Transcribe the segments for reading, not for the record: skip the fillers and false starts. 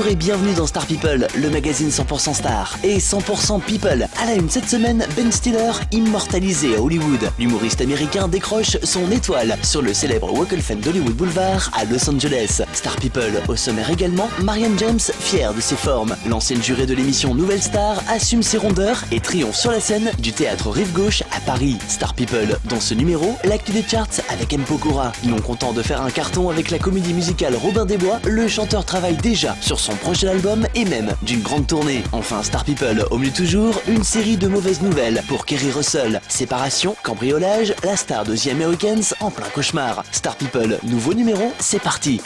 Bonjour et bienvenue dans Star People, le magazine 100% star et 100% people. À la une cette semaine, Ben Stiller, immortalisé à Hollywood. L'humoriste américain décroche son étoile sur le célèbre Walk of Fame d'Hollywood Boulevard à Los Angeles. Star People, au sommaire également, Marianne James, fière de ses formes. L'ancienne jurée de l'émission Nouvelle Star assume ses rondeurs et triomphe sur la scène du théâtre Rive Gauche à Paris. Star People, dans ce numéro, l'actu des charts avec M. Pokora. Non content de faire un carton avec la comédie musicale Robin des Bois, le chanteur travaille déjà sur son prochain album et même d'une grande tournée. Enfin, Star People, au milieu toujours, une série de mauvaises nouvelles pour Keri Russell. Séparation, cambriolage, la star de The Americans en plein cauchemar. Star People, nouveau numéro, c'est parti.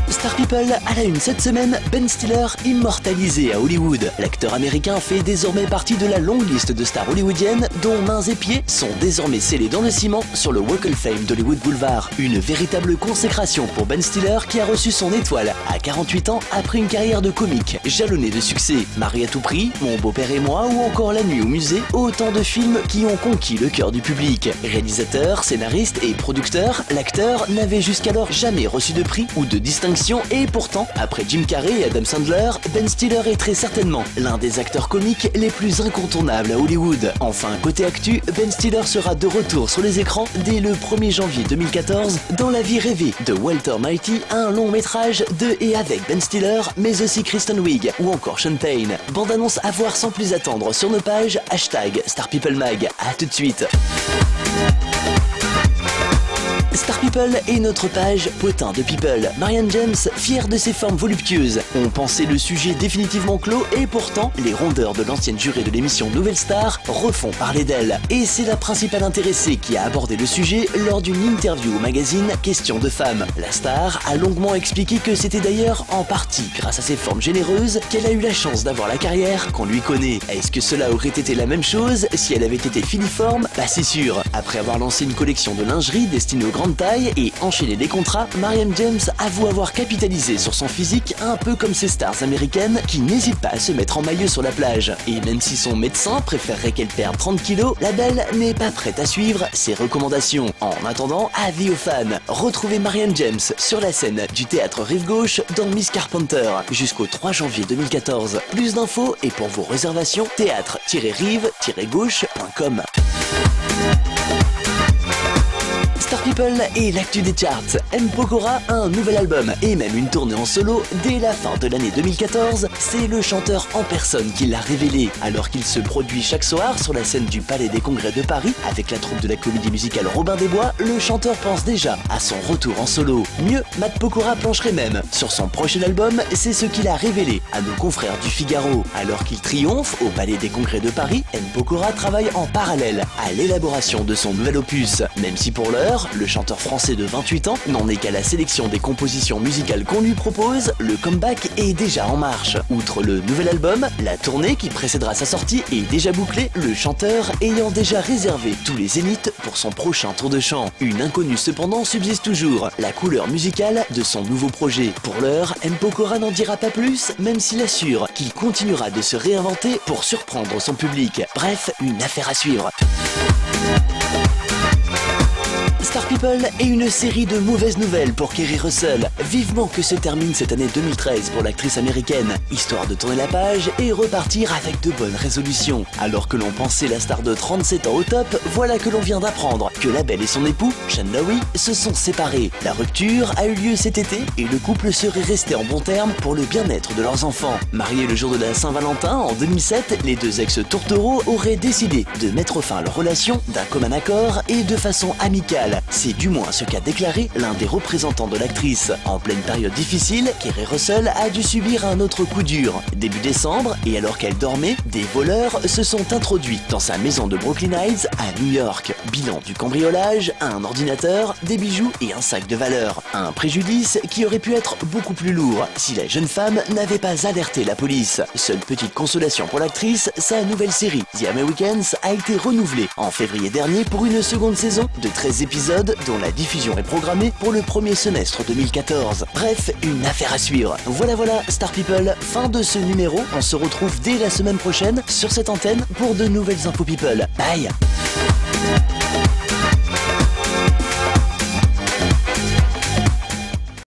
Star People, à la une cette semaine, Ben Stiller, immortalisé à Hollywood. L'acteur américain fait désormais partie de la longue liste de stars hollywoodiennes dont mains et pieds sont désormais scellés dans le ciment sur le Walk of Fame d'Hollywood Boulevard. Une véritable consécration pour Ben Stiller qui a reçu son étoile à 48 ans après une carrière de comique jalonnée de succès. Marie à tout prix, Mon beau-père et moi ou encore La nuit au musée, autant de films qui ont conquis le cœur du public. Réalisateur, scénariste et producteur, l'acteur n'avait jusqu'alors jamais reçu de prix ou de distinction. Et pourtant, après Jim Carrey et Adam Sandler, Ben Stiller est très certainement l'un des acteurs comiques les plus incontournables à Hollywood. Enfin, côté actu, Ben Stiller sera de retour sur les écrans dès le 1er janvier 2014 dans La vie rêvée de Walter Mitty, un long métrage de et avec Ben Stiller, mais aussi Kristen Wiig ou encore Sean Payne. Bande-annonce à voir sans plus attendre sur nos pages, #StarPeopleMag. À tout de suite. Star People est notre page potin de People. Marianne James, fière de ses formes voluptueuses. On pensait le sujet définitivement clos et pourtant, les rondeurs de l'ancienne jurée de l'émission Nouvelle Star refont parler d'elle. Et c'est la principale intéressée qui a abordé le sujet lors d'une interview au magazine Question de Femmes. La star a longuement expliqué que c'était d'ailleurs en partie grâce à ses formes généreuses qu'elle a eu la chance d'avoir la carrière qu'on lui connaît. Est-ce que cela aurait été la même chose si elle avait été filiforme? Pas si sûr. Après avoir lancé une collection de lingerie destinée aux grandes taille et enchaîner les contrats, Marianne James avoue avoir capitalisé sur son physique un peu comme ces stars américaines qui n'hésitent pas à se mettre en maillot sur la plage. Et même si son médecin préférerait qu'elle perde 30 kilos, la belle n'est pas prête à suivre ses recommandations. En attendant, avis aux fans, retrouvez Marianne James sur la scène du théâtre Rive Gauche dans Miss Carpenter jusqu'au 3 janvier 2014. Plus d'infos et pour vos réservations, théâtre-rive-gauche.com. Star People et l'actu des charts. M. Pokora a un nouvel album et même une tournée en solo dès la fin de l'année 2014. C'est le chanteur en personne qui l'a révélé. Alors qu'il se produit chaque soir sur la scène du Palais des Congrès de Paris avec la troupe de la comédie musicale Robin des Bois, le chanteur pense déjà à son retour en solo. Mieux, Matt Pokora plancherait même sur son prochain album, c'est ce qu'il a révélé à nos confrères du Figaro. Alors qu'il triomphe au Palais des Congrès de Paris, M. Pokora travaille en parallèle à l'élaboration de son nouvel opus. Même si pour l'heure, le chanteur français de 28 ans n'en est qu'à la sélection des compositions musicales qu'on lui propose, le comeback est déjà en marche. Outre le nouvel album, la tournée qui précédera sa sortie est déjà bouclée, le chanteur ayant déjà réservé tous les zéniths pour son prochain tour de chant. Une inconnue cependant subsiste toujours, la couleur musicale de son nouveau projet. Pour l'heure, M. Pokora n'en dira pas plus, même s'il assure qu'il continuera de se réinventer pour surprendre son public. Bref, une affaire à suivre. Star People est une série de mauvaises nouvelles pour Keri Russell. Vivement que se termine cette année 2013 pour l'actrice américaine, histoire de tourner la page et repartir avec de bonnes résolutions. Alors que l'on pensait la star de 37 ans au top, voilà que l'on vient d'apprendre que la belle et son époux, Sean Lowe, se sont séparés. La rupture a eu lieu cet été et le couple serait resté en bons termes pour le bien-être de leurs enfants. Mariés le jour de la Saint-Valentin en 2007, les deux ex-tourtereaux auraient décidé de mettre fin à leur relation d'un commun accord et de façon amicale. C'est du moins ce qu'a déclaré l'un des représentants de l'actrice. En pleine période difficile, Keri Russell a dû subir un autre coup dur. Début décembre, et alors qu'elle dormait, des voleurs se sont introduits dans sa maison de Brooklyn Heights à New York. Bilan du cambriolage, un ordinateur, des bijoux et un sac de valeur. Un préjudice qui aurait pu être beaucoup plus lourd si la jeune femme n'avait pas alerté la police. Seule petite consolation pour l'actrice, sa nouvelle série, The Americans, a été renouvelée en février dernier pour une seconde saison de 13 épisodes dont la diffusion est programmée pour le premier semestre 2014. Bref, une affaire à suivre. Voilà, Star People, fin de ce numéro. On se retrouve dès la semaine prochaine sur cette antenne pour de nouvelles infos people. Bye.